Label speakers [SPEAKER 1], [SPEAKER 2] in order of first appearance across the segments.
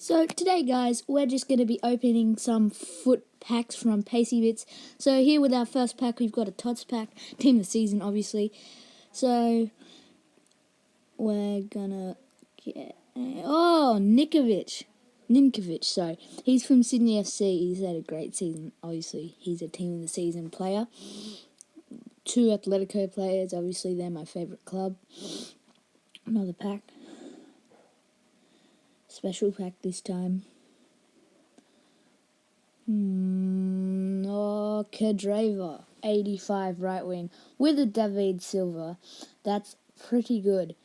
[SPEAKER 1] So today, guys, we're just going to be opening some FUT packs from Pacey Bits. So here with our first pack, we've got a TOTS pack, Team of the Season, obviously. So we're gonna get Ninkovic. Sorry, he's from Sydney FC. He's had a great season. Obviously, he's a Team of the Season player. 2 Atletico players. Obviously, they're my favourite club. Another pack. Special pack this time. Kadreva, 85 right wing with a David Silva. That's pretty good.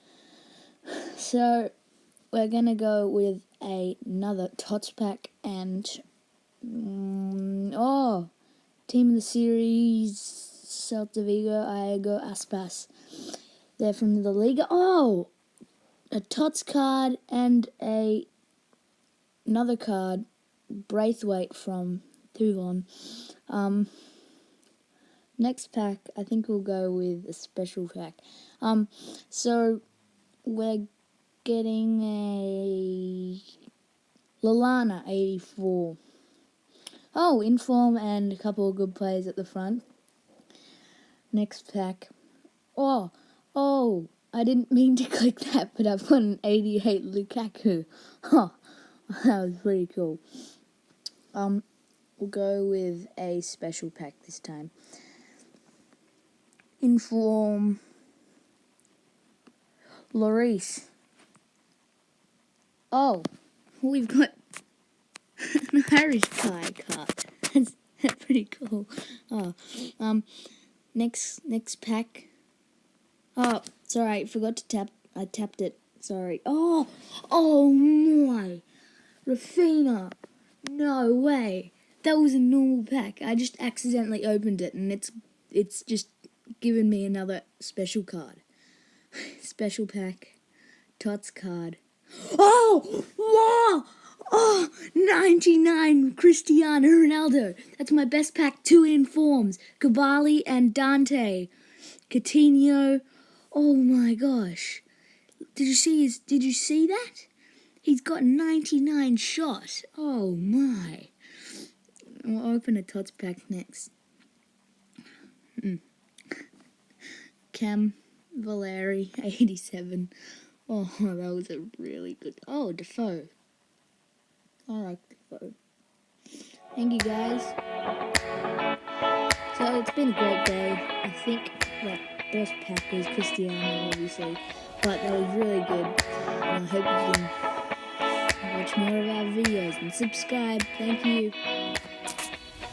[SPEAKER 1] So we're gonna go with another TOTS pack and Team of the Series, Celta Vigo, Iago Aspas. They're from the Liga. A TOTS card and another card, Braithwaite from Toulon. Next pack, I think we'll go with a special pack. So we're getting a Lallana 84. Inform and a couple of good players at the front. Next pack. I didn't mean to click that, but I've got an 88 Lukaku. That was pretty cool. We'll go with a special pack this time. Inform Lloris. We've got an Irish guy card. That's pretty cool. Next pack. Sorry, I forgot to tap. I tapped it. Sorry. Oh my. Rafina. No way. That was a normal pack. I just accidentally opened it, and it's just given me another special card. Special pack. TOTS card. 99 Cristiano Ronaldo. That's my best pack. 2 informs. Kabali and Dante. Coutinho. Oh my gosh. Did you see that? He's got 99 shots. Oh my. We'll open a TOTS pack next. Cam Valeri, 87. Oh, that was a really good... Defoe. I like Defoe. Thank you, guys. So, it's been a great day. I think that first pack was Cristiano, obviously. But that was really good. And I hope you can watch more of our videos and subscribe. Thank you.